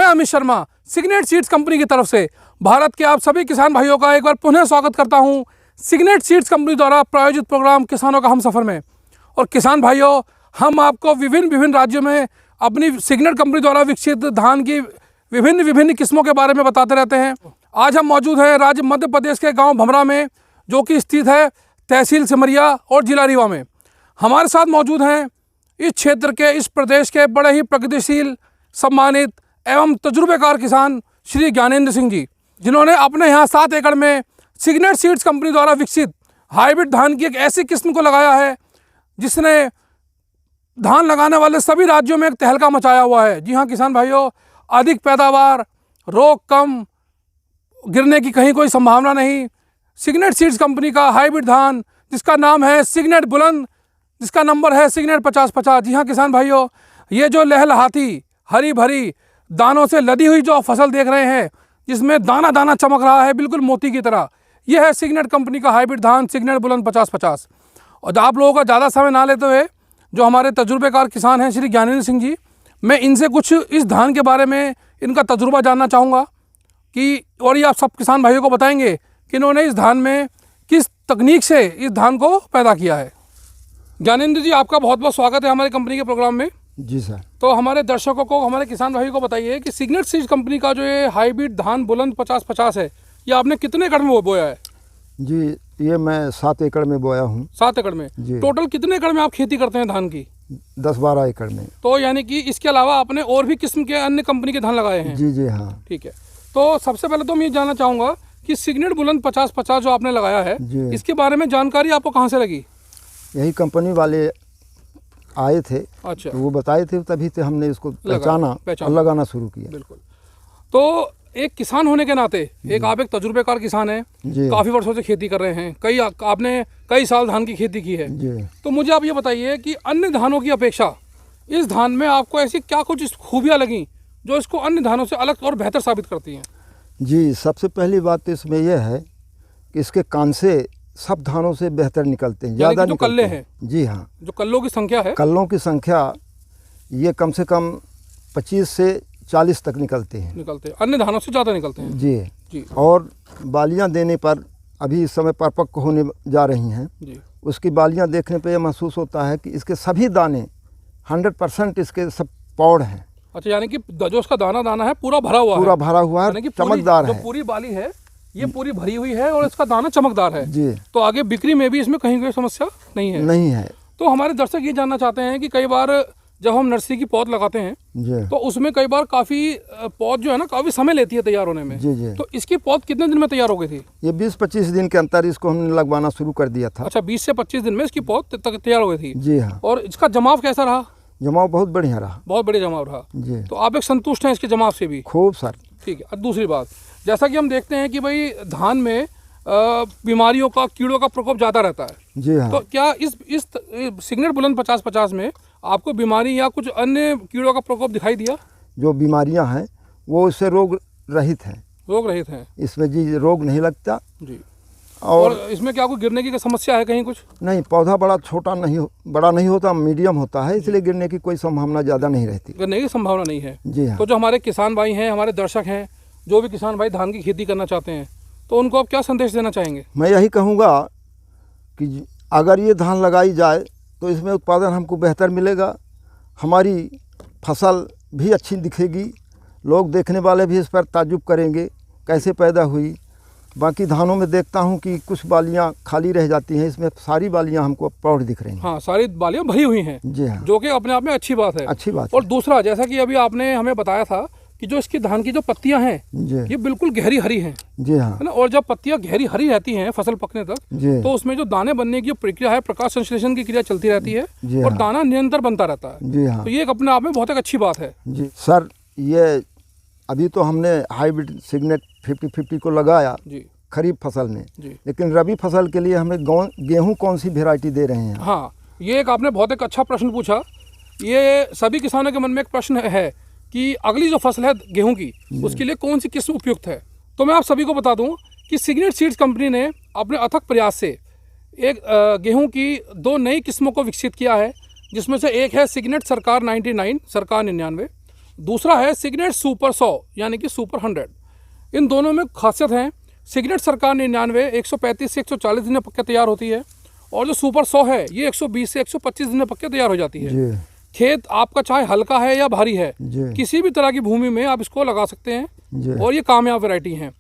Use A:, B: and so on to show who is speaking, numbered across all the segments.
A: Amit Sharma Signet seeds company की तरफ से भारत के आप सभी किसान भाइयों का एक बार पुनः स्वागत करता हूं सिग्नेट सीड्स कंपनी द्वारा प्रायोजित प्रोग्राम किसानों का हम सफ़र में। और किसान भाइयों, हम आपको विभिन्न राज्यों में अपनी सिग्नेट कंपनी द्वारा विकसित धान की विभिन्न किस्मों के बारे में बताते रहते हैं। आज हम मौजूद हैं राज्य मध्य प्रदेश के गाँव भमरा में, जो कि स्थित है तहसील सिमरिया और जिला रीवा में। हमारे साथ मौजूद हैं इस क्षेत्र के, इस प्रदेश के बड़े ही प्रगतिशील, सम्मानित एवं तजुर्बेकार किसान श्री ज्ञानेंद्र सिंह जी, जिन्होंने अपने यहाँ 7 एकड़ में सिग्नेट सीड्स कंपनी द्वारा विकसित हाइब्रिड धान की एक ऐसी किस्म को लगाया है जिसने धान लगाने वाले सभी राज्यों में एक तहलका मचाया हुआ है। जी हाँ किसान भाइयों, अधिक पैदावार, रोग कम, गिरने की कहीं कोई संभावना नहीं। सिग्नेट सीड्स कंपनी का हाइब्रिड धान जिसका नाम है सिग्नेट बुलंद, जिसका नंबर है सिग्नेट 50-50। जी हाँ किसान भाइयों, ये जो लहलहाती हरी भरी दानों से लदी हुई जो फसल देख रहे हैं, जिसमें दाना दाना चमक रहा है बिल्कुल मोती की तरह, यह है सिग्नेट कंपनी का हाइब्रिड धान सिग्नेट बुलंद 50-50। और आप लोगों का ज़्यादा समय ना लेते हुए जो हमारे तजुर्बेकार किसान हैं श्री ज्ञानेंद्र सिंह जी, मैं इनसे कुछ इस धान के बारे में इनका तजुर्बा जानना चाहूँगा कि, और ये आप सब किसान भाइयों को बताएंगे कि इन्होंने इस धान में किस तकनीक से इस धान को पैदा किया है। ज्ञानेंद्र जी, आपका बहुत बहुत स्वागत है हमारी कंपनी के प्रोग्राम में।
B: जी सर।
A: तो हमारे दर्शकों को, हमारे किसान भाइयों को बताइए कि सिग्नेट सीड्स कंपनी का जो ये हाइब्रिड धान बुलंद 50-50 है, ये आपने कितने एकड़ में बोया है?
B: जी, ये मैं 7 एकड़ में बोया हूँ।
A: 7 एकड़ में?
B: जी।
A: टोटल कितने एकड़ में आप खेती करते हैं धान की?
B: 10-12 एकड़ में।
A: तो यानी कि इसके अलावा आपने और भी किस्म के अन्य कंपनी के धान लगाए हैं?
B: जी जी हाँ।
A: ठीक है। तो सबसे पहले तो मैं ये जानना चाहूँगा कि सिग्नेट बुलंद 50-50 जो आपने लगाया है, इसके बारे में जानकारी आपको कहाँ से लगी?
B: यही कंपनी वाले आए थे।
A: अच्छा।
B: तो वो बताए थे, तभी से हमने इसको पहचाना और लगाना शुरू किया।
A: बिल्कुल। तो एक किसान होने के नाते, एक आप एक तजुर्बेकार किसान हैं, काफ़ी वर्षों से खेती कर रहे हैं, आपने कई साल धान की खेती की है
B: जी।
A: तो मुझे आप ये बताइए कि अन्य धानों की अपेक्षा इस धान में आपको ऐसी क्या कुछ खूबियाँ लगी जो इसको अन्य धानों से अलग और बेहतर साबित करती हैं?
B: जी, सबसे पहली बात तो इसमें यह है कि इसके कांसे सब धानों से बेहतर निकलते हैं, ज़्यादा
A: जो कल्ले हैं।
B: जी हाँ,
A: जो कल्लों की संख्या है,
B: कल्लों की संख्या ये कम से कम 25 से 40 तक निकलते हैं।
A: अन्य धानों से ज़्यादा निकलते हैं।
B: जी। और बालियां देने पर अभी इस समय परिपक्व होने जा रही हैं जी। उसकी बालियां देखने पर यह महसूस होता है कि इसके सभी दाने 100% इसके सब पौड़ हैं।
A: अच्छा, यानी कि जो उसका दाना है पूरा भरा हुआ
B: है, चमकदार है।
A: जो पूरी बाली है ये पूरी भरी हुई है और इसका दाना चमकदार है
B: जी।
A: तो आगे बिक्री में भी इसमें कहीं कोई समस्या नहीं है। तो हमारे दर्शक ये जानना चाहते हैं कि कई बार जब हम नर्सरी की पौध लगाते हैं तो उसमें कई बार काफ़ी पौध जो है ना काफ़ी समय लेती है तैयार होने में।
B: जी।
A: तो इसकी पौध कितने दिन में तैयार हो गई थी?
B: ये 20-25 दिन के अंतर इसको हमने लगवाना शुरू कर दिया था।
A: अच्छा, 20 से 25 दिन में इसकी पौध तैयार हो गई थी?
B: जी हाँ।
A: और इसका जमाव कैसा रहा?
B: जमाव बहुत बढ़िया रहा।
A: बहुत बढ़िया जमाव रहा जी। तो आप एक संतुष्ट हैं इसके जमाव से भी?
B: खूब सर। ठीक
A: है। दूसरी बात, जैसा कि हम देखते हैं कि भाई धान में बीमारियों का, कीड़ों का प्रकोप ज़्यादा रहता है।
B: जी हाँ।
A: तो क्या इस सिग्नेट बुलंद 50-50 में आपको बीमारी या कुछ अन्य कीड़ों का प्रकोप दिखाई दिया?
B: जो बीमारियां हैं वो इससे रोग रहित हैं। इसमें जी रोग नहीं लगता जी।
A: और इसमें क्या कोई गिरने की समस्या है कहीं? कुछ नहीं,
B: पौधा बड़ा नहीं होता, मीडियम होता है, इसलिए गिरने की कोई संभावना ज़्यादा नहीं रहती।
A: गिरने की संभावना नहीं है
B: जी हाँ।
A: तो जो हमारे किसान भाई हैं, हमारे दर्शक हैं, जो भी किसान भाई धान की खेती करना चाहते हैं, तो उनको आप क्या संदेश देना चाहेंगे?
B: मैं यही कहूँगा कि अगर ये धान लगाई जाए तो इसमें उत्पादन हमको बेहतर मिलेगा, हमारी फसल भी अच्छी दिखेगी, लोग देखने वाले भी इस पर ताज्जुब करेंगे कैसे पैदा हुई। बाकी धानों में देखता हूँ कि कुछ बालियाँ खाली रह जाती हैं, इसमें सारी बालियाँ हमको प्रौढ़ दिख रही हैं।
A: हाँ, सारी बालियाँ भरी हुई हैं जी हाँ। जो कि अपने आप में अच्छी बात है। और दूसरा, जैसा कि अभी आपने हमें बताया था कि जो इसकी धान की जो पत्तियां हैं ये बिल्कुल गहरी हरी हैं जी हाँ, है ना। और जब पत्तियां गहरी हरी रहती हैं फसल पकने तक, तो उसमें जो दाने बनने की जो प्रक्रिया है, प्रकाश संश्लेषण की क्रिया चलती रहती है और दाना निरंतर बनता रहता है जी हाँ। तो ये एक अपने आप में बहुत एक अच्छी बात है
B: जी सर। ये अभी तो हमने हाइब्रिड सिग्नेट 50-50 को लगाया जी खरीफ फसल में, लेकिन रबी फसल के लिए हमें गेहूँ कौन सी वेराइटी दे रहे हैं?
A: हाँ, ये एक आपने बहुत एक अच्छा प्रश्न पूछा। ये सभी किसानों के मन में एक प्रश्न है कि अगली जो फसल है गेहूं की, उसके लिए कौन सी किस्म उपयुक्त है। तो मैं आप सभी को बता दूं कि सिग्नेट सीड्स कंपनी ने अपने अथक प्रयास से एक गेहूं की 2 नई किस्मों को विकसित किया है, जिसमें से एक है सिग्नेट सरकार 99, सरकार 99, दूसरा है सिग्नेट सुपर 100 यानी कि सुपर 100। इन दोनों में खासियत है, सिग्नेट सरकार 99 135 से 140 दिन में पक्के तैयार होती है, और जो सुपर 100 है ये 120 से 125 दिन में पक्के तैयार हो जाती है।
B: जी
A: खेत आपका चाहे हल्का है या भारी है,
B: जी
A: किसी भी तरह की भूमि में आप इसको लगा सकते हैं,
B: जी
A: और ये कामयाब वैरायटी हैं।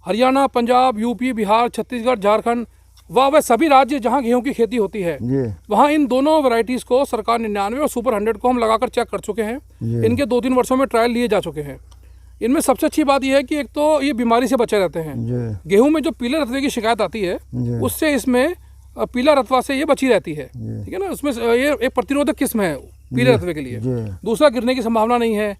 A: हरियाणा, पंजाब, यूपी, बिहार, छत्तीसगढ़, झारखंड वह सभी राज्य जहाँ गेहूं की खेती होती है,
B: जी
A: वहाँ इन दोनों वैरायटीज़ को सरकार 99 और सुपर 100 को हम लगाकर चेक कर चुके हैं।
B: जी।
A: इनके 2-3 वर्षों में ट्रायल लिए जा चुके हैं। इनमें सबसे अच्छी बात यह है कि एक तो ये बीमारी से बचे रहते हैं।
B: जी
A: गेहूं में जो पीले रतवे की शिकायत आती है,
B: जी
A: उससे इसमें पीला रतवा से ये बची रहती है।
B: जी।
A: ठीक है ना, उसमें ये एक प्रतिरोधक किस्म है पीले रतवे के लिए।
B: जी
A: दूसरा, गिरने की संभावना नहीं है,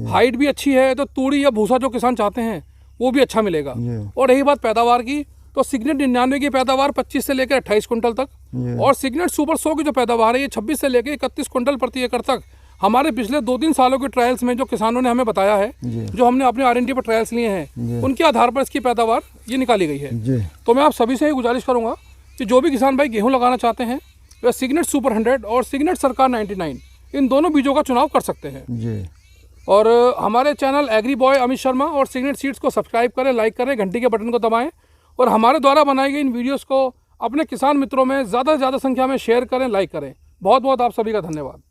A: हाइट भी अच्छी है, तो तूड़ी या भूसा जो किसान चाहते हैं वो भी अच्छा मिलेगा।
B: जी
A: और रही बात पैदावार की, तो सिग्नेट 99 की पैदावार 25 से लेकर 28 कुंटल तक,
B: जी।
A: और सिग्नेट सुपर 100 की जो पैदावार है ये 26 से लेकर 31 कुंटल प्रति एकड़ तक हमारे पिछले 2-3 सालों के ट्रायल्स में जो किसानों ने हमें बताया है,
B: जी।
A: जो हमने अपने R&D पर ट्रायल्स लिए हैं, उनके आधार पर इसकी पैदावार ये निकाली गई है।
B: जी
A: तो मैं आप सभी से ये गुजारिश करूंगा कि जो भी किसान भाई गेहूं लगाना चाहते हैं, वह सिग्नेट सुपर 100 और सिग्नेट सरकार 99 इन दोनों बीजों का चुनाव कर सकते हैं।
B: जी
A: और हमारे channel Agri Boy Amit Sharma और सिग्नेट सीड्स को सब्सक्राइब करें, लाइक करें, घंटी के बटन को दबाएं, और हमारे द्वारा बनाई गई इन वीडियोस को अपने किसान मित्रों में ज़्यादा से ज़्यादा संख्या में शेयर करें, लाइक करें। बहुत बहुत आप सभी का धन्यवाद।